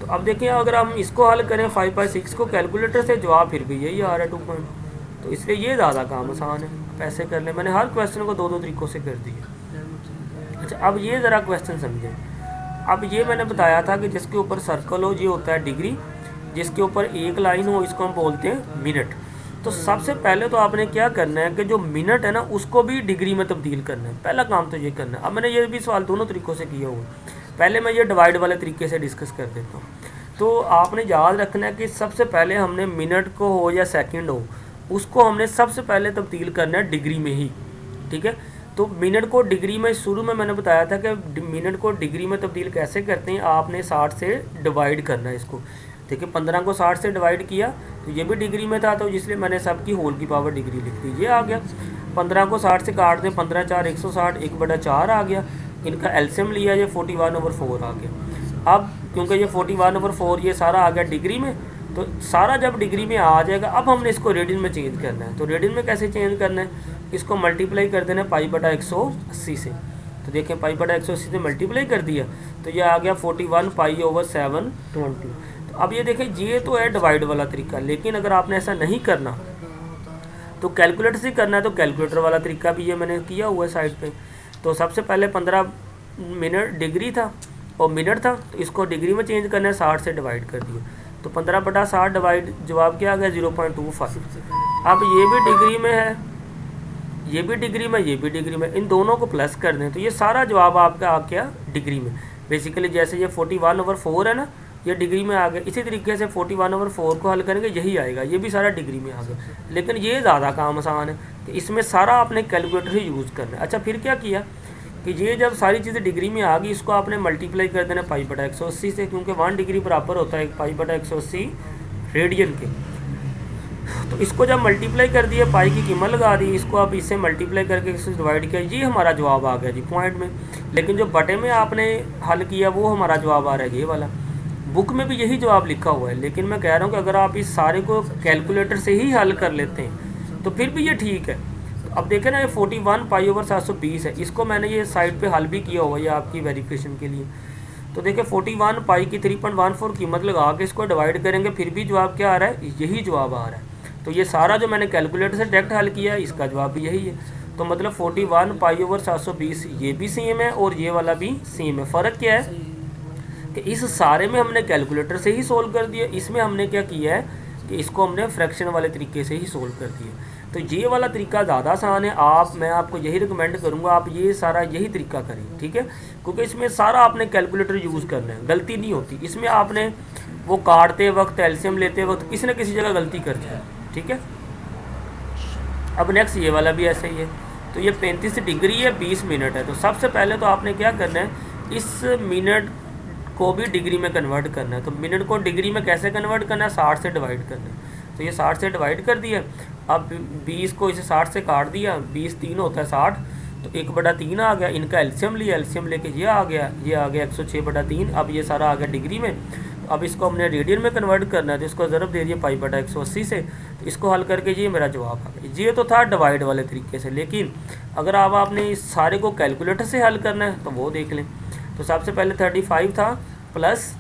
तो अब देखिए अगर हम इसको हल करें 5/6 को कैलकुलेटर से, जवाब फिर भी यही आ रहा है 2 पॉइंट। तो इसलिए ये ज़्यादा काम आसान है, आप ऐसे कर लें। मैंने हर क्वेश्चन को 2-2 तरीक़ों से कर दिया। अच्छा, अब ये ज़रा क्वेश्चन समझें। अब ये मैंने बताया था कि जिसके ऊपर सर्कल हो ये होता है डिग्री, जिसके ऊपर एक लाइन हो इसको हम बोलते हैं मिनट। तो सबसे पहले तो आपने क्या करना है कि जो मिनट है ना उसको भी डिग्री में तब्दील करना है, पहला काम तो ये करना है। अब मैंने ये भी सवाल दोनों तरीक़ों से किया हुआ, पहले मैं ये डिवाइड वाले तरीके से डिस्कस कर देता हूँ। तो आपने याद रखना है कि सबसे पहले हमने मिनट को हो या सेकंड हो, उसको हमने सबसे पहले तब्दील करना है डिग्री में ही, ठीक है। तो मिनट को डिग्री में, शुरू में मैंने बताया था कि मिनट को डिग्री में तब्दील कैसे करते हैं, आपने 60 से डिवाइड करना है इसको। देखिए 15 को 60 से डिवाइड किया तो ये भी डिग्री में था, तो इसलिए मैंने सबकी होल की पावर डिग्री लिख दी, ये आ गया। 15 को 60 से काट दें, 15 4 160, 1/4 आ गया। इनका एलसीएम लिया, ये 41/4 आ गया। अब क्योंकि ये 41/4 ये सारा आ गया डिग्री में, तो सारा जब डिग्री में आ जाएगा अब हमने इसको रेडियन में चेंज करना है। तो रेडियन में कैसे चेंज करना है, इसको मल्टीप्लाई कर देना π/180 से। तो देखें π/180 से मल्टीप्लाई कर दिया तो ये आ गया 41π/720। तो अब ये देखें ये तो है डिवाइड वाला तरीका, लेकिन अगर आपने ऐसा नहीं करना तो कैलकुलेटर से करना है, तो कैलकुलेटर वाला तरीका भी ये मैंने किया हुआ है साइड पे। तो सबसे पहले 15 मिनट डिग्री था और मिनट था, तो इसको डिग्री में चेंज करना है, 60 से डिवाइड कर दिया। तो 15/60 डिवाइड, जवाब क्या आ गया 0.25। अब ये भी डिग्री में है, ये भी डिग्री में, ये भी डिग्री में, इन दोनों को प्लस कर दें तो ये सारा जवाब आपका आ गया डिग्री में। बेसिकली जैसे ये 41/4 है ना, ये डिग्री में आ गया। इसी तरीके से 41/4 को हल करेंगे यही आएगा, ये भी सारा डिग्री में आ गया। लेकिन ये ज़्यादा काम आसान है कि इसमें सारा आपने कैलकुलेटर ही यूज़ करना है। अच्छा, फिर क्या किया कि ये जब सारी चीज़ें डिग्री में आ गई, इसको आपने मल्टीप्लाई कर देना π/180 से, क्योंकि 1 डिग्री बराबर होता है π/180 रेडियन के। तो इसको जब मल्टीप्लाई कर दिया, पाई की कीमत लगा दी, इसको आप इससे मल्टीप्लाई करके इससे डिवाइड किया, ये हमारा जवाब आ गया जी पॉइंट में। लेकिन जो बटे में आपने हल किया वो हमारा जवाब आ रहा है ये वाला बुक में भी यही जवाब लिखा हुआ है, लेकिन मैं कह रहा हूँ कि अगर आप इस सारे को कैलकुलेटर से ही हल कर लेते हैं तो फिर भी ये ठीक है। तो अब देखें ना, ये 41 पाई ओवर 720 है, इसको मैंने ये साइड पे हल भी किया हुआ है आपकी वेरिफिकेशन के लिए। तो देखिए 41 पाई की 3.14 कीमत लगा के इसको डिवाइड करेंगे, फिर भी जवाब क्या आ रहा है, यही जवाब आ रहा है। तो ये सारा जो मैंने कैलकुलेटर से डायरेक्ट हल किया है, इसका जवाब भी यही है। तो मतलब 41 पाई ओवर 720 ये भी सेम है और ये वाला भी सेम है। फ़र्क क्या है कि इस सारे में हमने कैलकुलेटर से ही सोल्व कर दिया, इसमें हमने क्या किया है कि इसको हमने फ्रैक्शन वाले तरीके से ही सोल्व कर दिया। तो ये वाला तरीका ज़्यादा आसान है। मैं आपको यही रिकमेंड करूँगा, आप ये सारा यही तरीका करें, ठीक है, क्योंकि इसमें सारा आपने कैलकुलेटर यूज़ करना है, गलती नहीं होती इसमें। आपने वो काटते वक्त, एलसीएम लेते वक्त किसी न किसी जगह गलती कर जाए, ठीक है। अब नेक्स्ट ये वाला भी ऐसा ही है। तो ये 35 डिग्री है, 20 मिनट है। तो सबसे पहले तो आपने क्या करना है, इस मिनट को भी डिग्री में कन्वर्ट करना है। तो मिनट को डिग्री में कैसे कन्वर्ट करना है, 60 से डिवाइड करना है। तो ये 60 से डिवाइड कर दिया। अब 20 को इसे 60 से काट दिया, 20 3 होता है 60, तो 1/3 आ गया। इनका एलसीएम लिया, एलसीएम लेके ये आ गया 106/3। अब ये सारा आ गया डिग्री में। तो अब इसको हमने रेडियन में कन्वर्ट करना है, तो इसको ज़रब दे दिया पाई/180 से। तो इसको हल करके ये मेरा जवाब आ गया। ये तो था डिवाइड वाले तरीके से, लेकिन अगर आपने इस सारे को कैलकुलेटर से हल करना है तो वो देख लें। तो सबसे पहले 35 था प्लस,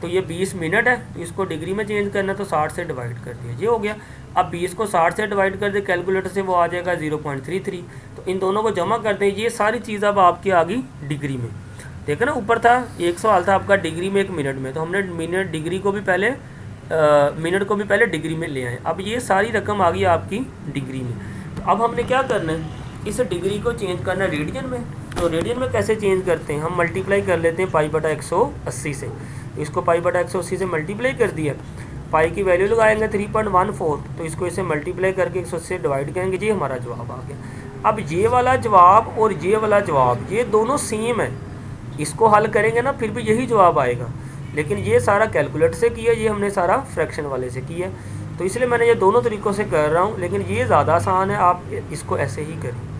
तो ये 20 मिनट है, तो इसको डिग्री में चेंज करना है, तो 60 से डिवाइड कर दिया, ये हो गया। अब 20 को 60 से डिवाइड कर दे कैलकुलेटर से, वो आ जाएगा 0.33। तो इन दोनों को जमा कर दें, ये सारी चीज़ अब आपकी आ गई डिग्री में। देखो ना, ऊपर था एक सवाल था आपका डिग्री में 1 मिनट में, तो हमने मिनट डिग्री को भी पहले मिनट को भी पहले डिग्री में ले आए। अब ये सारी रकम आ गई आपकी डिग्री में। तो अब हमने क्या करना है, इस डिग्री को चेंज करना है रेडियन में। तो रेडियन में कैसे चेंज करते हैं, हम मल्टीप्लाई कर लेते हैं पाई/180 से। तो इसको पाई/180 से मल्टीप्लाई कर दिया, पाई की वैल्यू लगाएंगे 3.14, तो इसको इसे मल्टीप्लाई करके 180 से डिवाइड करेंगे, ये हमारा जवाब आ गया। अब ये वाला जवाब और ये वाला जवाब ये दोनों सेम है, इसको हल करेंगे ना फिर भी यही जवाब आएगा। लेकिन ये सारा कैलकुलेटर से किया, ये हमने सारा फ्रैक्शन वाले से किया। तो इसलिए मैंने ये दोनों तरीक़ों से कर रहा हूँ, लेकिन ये ज़्यादा आसान है, आप इसको ऐसे ही करें।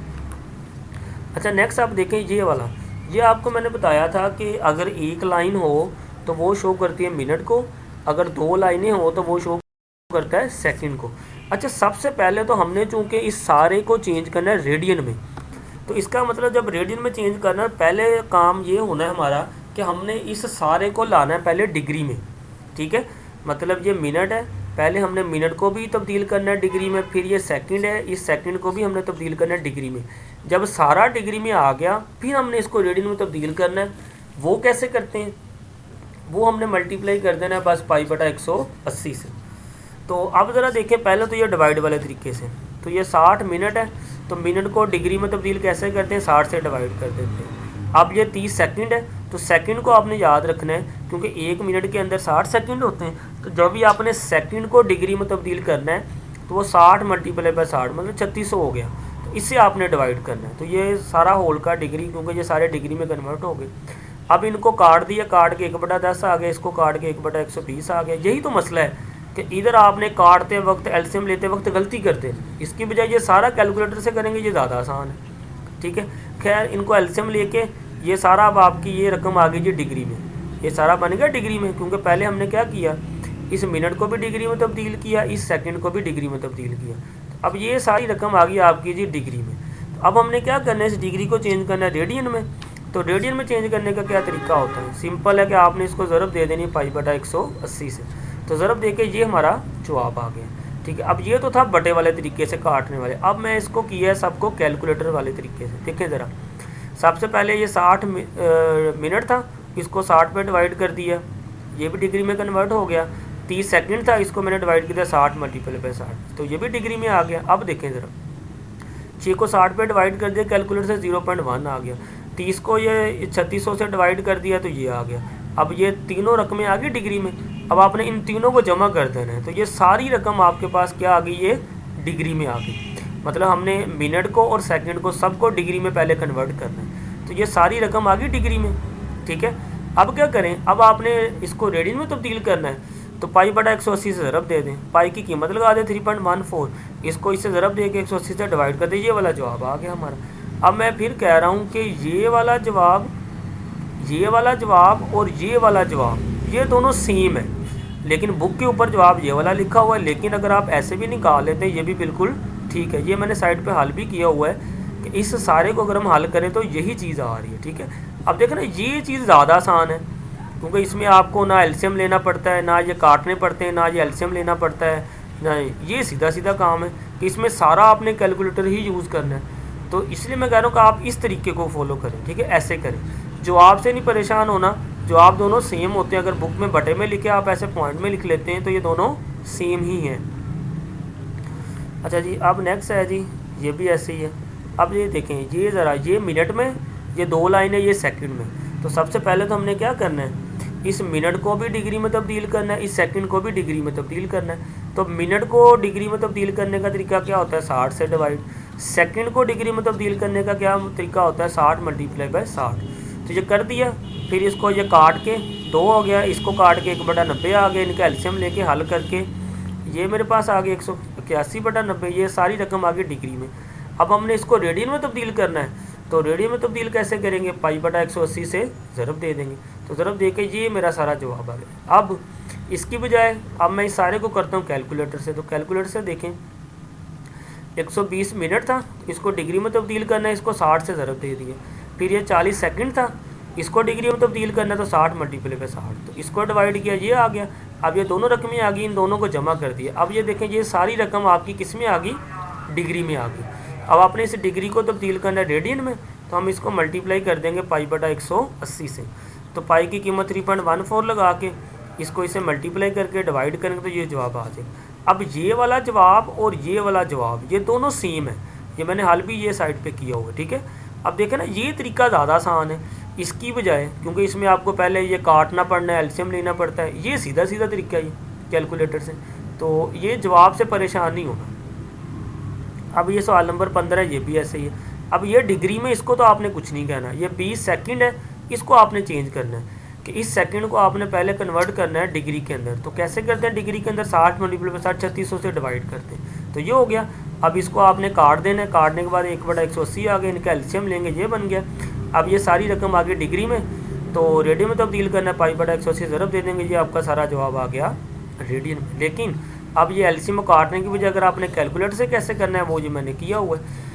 अच्छा नेक्स्ट आप देखें ये वाला, ये आपको मैंने बताया था कि अगर एक लाइन हो तो वो शो करती है मिनट को, अगर 2 लाइनें हो तो वो शो करता है सेकंड को। अच्छा सबसे पहले तो हमने चूँकि इस सारे को चेंज करना है रेडियन में, तो इसका मतलब जब रेडियन में चेंज करना है, पहले काम ये होना है हमारा कि हमने इस सारे को लाना है पहले डिग्री में, ठीक है। मतलब ये मिनट है, पहले हमने मिनट को भी तब्दील करना है डिग्री में, फिर ये सेकंड है, इस सेकंड को भी हमने तब्दील करना है डिग्री में। जब सारा डिग्री में आ गया फिर हमने इसको रेडियन में तब्दील करना है। वो कैसे करते हैं, वो हमने मल्टीप्लाई कर देना है बस पाई/180 से। तो अब ज़रा देखें, पहले तो ये डिवाइड वाले तरीके से, तो ये 60 मिनट है, तो मिनट को डिग्री में तब्दील कैसे करते हैं, 60 से डिवाइड कर देते हैं। अब ये 30 सेकंड है, तो सेकंड को आपने याद रखना है, क्योंकि 1 मिनट के अंदर 60 सेकंड होते हैं। तो जब भी आपने सेकंड को डिग्री में तब्दील करना है, तो वो 60 मल्टीप्लाई बाय 60 मतलब 3600 हो गया। तो इससे आपने डिवाइड करना है। तो ये सारा होल का डिग्री, क्योंकि ये सारे डिग्री में कन्वर्ट हो गए। अब इनको काट दिया, काट के 1/10 आ गया, इसको काट के 1/120 आ गया। यही तो मसला है कि इधर आपने काटते वक्त, एलसीएम लेते वक्त गलती करते हैं, इसकी बजाय ये सारा कैलकुलेटर से करेंगे, ये ज़्यादा आसान है, ठीक है। खैर इनको एलसीएम लेके ये सारा अब आपकी ये रकम आ गई जी डिग्री में, ये सारा बन गया डिग्री में, क्योंकि पहले हमने क्या किया, इस मिनट को भी डिग्री में तब्दील किया, इस सेकंड को भी डिग्री में तब्दील किया। तो अब ये सारी रकम आ गई आपकी जी डिग्री में। तो अब हमने क्या करना है, इस डिग्री को चेंज करना है रेडियन में। तो रेडियन में चेंज करने का क्या तरीका होता है, सिंपल है कि आपने इसको ज़रब दे देनी पाई/180 से। तो ज़रब दे के ये हमारा जवाब आ गया, ठीक है। अब ये तो था बटे वाले तरीके से काटने वाले, अब मैं इसको किया है सबको कैलकुलेटर वाले तरीके से। देखें ज़रा, सबसे पहले ये 60 मिनट था, इसको 60 में डिवाइड कर दिया, ये भी डिग्री में कन्वर्ट हो गया। 30 सेकंड था, इसको मैंने डिवाइड किया 60 मल्टीप्लाई बाय 60, तो ये भी डिग्री में आ गया। अब देखें ज़रा, 6 को 60 पे डिवाइड कर दिया, कैलकुलेटर से 0.1 आ गया। 30 को ये 3600 से डिवाइड कर दिया, तो ये आ गया। अब ये तीनों रकमें आ गई डिग्री में, अब आपने इन तीनों को जमा कर देना है। तो ये सारी रकम आपके पास क्या आ गई, ये डिग्री में आ गई। मतलब हमने मिनट को और सेकंड को सबको डिग्री में पहले कन्वर्ट करना है, तो ये सारी रकम आ गई डिग्री में, ठीक है। अब क्या करें, अब आपने इसको रेडियन में तब्दील करना है। तो पाई/180 से ज़रब दे दें, पाई की कीमत लगा दें 3.14, इसको इससे ज़रब दे के 180 से डिवाइड कर दें, ये वाला जवाब आ गया हमारा। अब मैं फिर कह रहा हूँ कि ये वाला जवाब और ये वाला जवाब ये दोनों सेम है, लेकिन बुक के ऊपर जवाब ये वाला लिखा हुआ है, लेकिन अगर आप ऐसे भी निकाल लेते हैं ये भी बिल्कुल ठीक है। ये मैंने साइड पे हल भी किया हुआ है कि इस सारे को अगर हम हल करें तो यही चीज़ आ रही है, ठीक है। अब देखो ना, ये चीज़ ज़्यादा आसान है क्योंकि इसमें आपको ना एलसीएम लेना पड़ता है, ना ये काटने पड़ते हैं, ना ये एलसीएम लेना पड़ता है, ना ये सीधा सीधा काम है कि इसमें सारा आपने कैलकुलेटर ही यूज़ करना है। तो इसलिए मैं कह रहा हूँ कि आप इस तरीके को फॉलो करें, ठीक है, ऐसे करें। जवाब से नहीं परेशान होना, जवाब दोनों सेम होते हैं। अगर बुक में बटे में लिखे आप ऐसे पॉइंट में लिख लेते हैं तो ये दोनों सेम ही हैं। अच्छा जी, अब नेक्स्ट है जी, ये भी ऐसे ही है। अब ये देखें, ये ज़रा, ये मिनट में, ये 2 लाइन है, ये सेकंड में। तो सबसे पहले तो हमने क्या करना है, इस मिनट को भी डिग्री में तब्दील करना है, इस सेकंड को भी डिग्री में तब्दील करना है। तो मिनट को डिग्री में तब्दील करने का तरीका क्या होता है, 60 से डिवाइड। सेकंड को डिग्री में तब्दील करने का क्या तरीका होता है, 60 मल्टीप्लाई बाय 60। तो ये कर दिया, फिर इसको ये काट के 2 हो गया, इसको काट के 1/90 आ गया, इनका एलसीएम लेके हल करके ये मेरे पास आ गया 181/90। ये सारी रकम आ गई डिग्री में। अब हमने इसको रेडियन में तब्दील करना है, तो रेडियन में तब्दील कैसे करेंगे, π/180 से ज़रब दे देंगे। तो ज़रब दे के ये मेरा सारा जवाब आ गया। अब इसकी बजाय अब मैं इस सारे को करता हूँ कैलकुलेटर से। तो कैलकुलेटर से देखें, 120 मिनट था, इसको डिग्री में तब्दील करना है, इसको 60 से ज़रब दे दिए। फिर ये 40 सेकंड था, इसको डिग्री में तब्दील करना है, तो 60 मल्टीप्लाई बाय 60। तो इसको डिवाइड किया, ये आ गया। अब ये दोनों रकमें आ गई, इन दोनों को जमा कर दिया। अब ये देखें, ये सारी रकम आपकी किस में आ गई, डिग्री में आ गई। अब आपने इस डिग्री को तब्दील करना है रेडियन में, तो हम इसको मल्टीप्लाई कर देंगे π/180 से। तो पाई की कीमत 3.14 लगा के इसको इसे मल्टीप्लाई करके डिवाइड करेंगे तो ये जवाब आ जाएगा। अब ये वाला जवाब और ये वाला जवाब ये दोनों सेम है। ये मैंने हल भी ये साइड पे किया हुआ है, ठीक है। अब देखें ना, ये तरीका ज़्यादा आसान है इसकी बजाय, क्योंकि इसमें आपको पहले ये काटना पड़ना है, एलसीएम लेना पड़ता है। ये सीधा सीधा तरीका है ये कैलकुलेटर से, तो ये जवाब से परेशान नहीं होना। अब ये सवाल नंबर 15, ये भी ऐसे ही है। अब ये डिग्री में, इसको तो आपने कुछ नहीं कहना, ये 20 सेकंड है, इसको आपने चेंज करना है कि इस सेकंड को आपने पहले कन्वर्ट करना है डिग्री के अंदर। तो कैसे करते हैं, डिग्री के अंदर 60 मल्टीप्लाई बाय 60, 3600 से डिवाइड करते हैं, तो ये हो गया। अब इसको आपने काट देना है, काटने के बाद 1/180 आ गया, इनका एलसीएम लेंगे, ये बन गया। अब ये सारी रकम आ गई डिग्री में, तो रेडियन में तब्दील करना है, π/180 ज़रब दे देंगे, ये आपका सारा जवाब आ गया रेडियन में। लेकिन अब ये एलसीएम काटने की वजह अगर आपने कैलकुलेटर से कैसे करना है, वो ये मैंने किया हुआ है।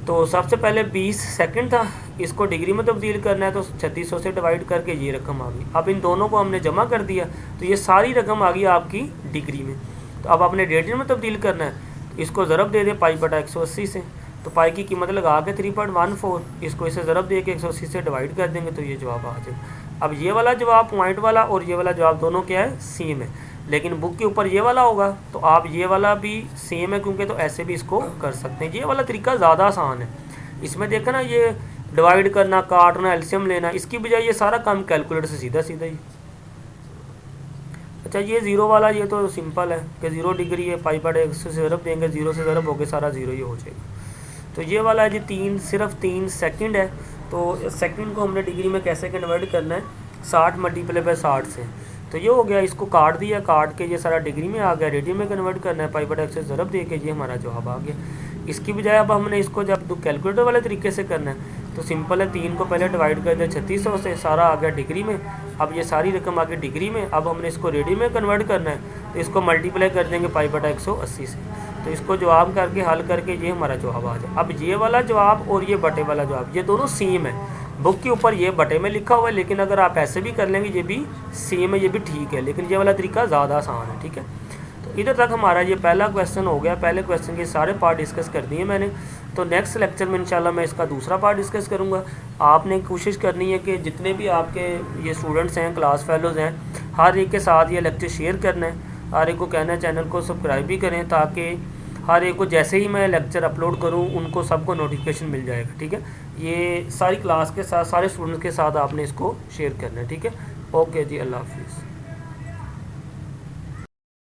तो सबसे पहले 20 सेकंड था, इसको डिग्री में तब्दील करना है, तो 3600 से डिवाइड करके ये रकम आ गई। अब इन दोनों को हमने जमा कर दिया, तो ये सारी रकम आ गई आपकी डिग्री में। तो अब आपने रेडियन में तब्दील करना है, तो इसको ज़रब दे दें π/180 से। तो पाई की कीमत लगा के 3.14, इसको इसे ज़रब दे के 180 से डिवाइड कर देंगे, तो ये जवाब आ जाएगा। अब ये वाला जवाब पॉइंट वाला और ये वाला जवाब दोनों क्या है, सेम है। लेकिन बुक के ऊपर ये वाला होगा, तो आप ये वाला भी सेम है क्योंकि, तो ऐसे भी इसको कर सकते हैं। ये वाला तरीका ज़्यादा आसान है। इसमें देखा ना, ये डिवाइड करना, काटना, एलसीएम लेना, इसकी बजाय ये सारा काम कैलकुलेटर से सीधा सीधा ही। अच्छा, ये ज़ीरो वाला, ये तो सिंपल है कि 0 डिग्री है, π/180 से ज़रब देंगे, 0 से ज़रब होकर सारा 0 ही हो जाएगा। तो ये वाला है जी, सिर्फ 3 सेकंड है। तो सेकंड को हमने डिग्री में कैसे कन्वर्ट करना है, 60 मल्टीप्लाई बाय 60 से। तो ये हो गया, इसको काट दिया, काट के ये सारा डिग्री में आ गया, रेडियन में कन्वर्ट करना है, π/180 से ज़रब दे के ये हमारा जवाब आ गया। इसकी बजाय अब हमने इसको जब कैलकुलेटर वाले तरीके से करना है, तो सिंपल है, 3 को पहले डिवाइड कर दिया 3600 से, सारा आ गया डिग्री में। अब ये सारी रकम आ गई डिग्री में। अब हमने इसको रेडियन में कन्वर्ट करना है, तो इसको मल्टीप्लाई कर देंगे π/180 से। तो इसको जवाब करके हल करके ये हमारा जवाब आ जाए। अब ये वाला जवाब और ये बटे वाला जवाब, ये दोनों सेम है। बुक के ऊपर ये बटे में लिखा हुआ है, लेकिन अगर आप ऐसे भी कर लेंगे ये भी सेम है, ये भी ठीक है, लेकिन ये वाला तरीका ज़्यादा आसान है, ठीक है। तो इधर तक हमारा ये पहला क्वेश्चन हो गया। पहले क्वेश्चन के सारे पार्ट डिस्कस कर दिए मैंने। तो नेक्स्ट लेक्चर में इंशाल्लाह मैं इसका दूसरा पार्ट डिस्कस करूँगा। आपने कोशिश करनी है कि जितने भी आपके ये स्टूडेंट्स हैं, क्लास फेलोज़ हैं, हर एक के साथ ये लेक्चर शेयर करना है। हर एक को कहना है चैनल को सब्सक्राइब भी करें, ताकि हर एक को जैसे ही मैं लेक्चर अपलोड करूं उनको सबको नोटिफिकेशन मिल जाएगा, ठीक है। ये सारी क्लास के साथ, सारे स्टूडेंट्स के साथ आपने इसको शेयर करना है, ठीक है। ओके जी, अल्लाह हाफिज़।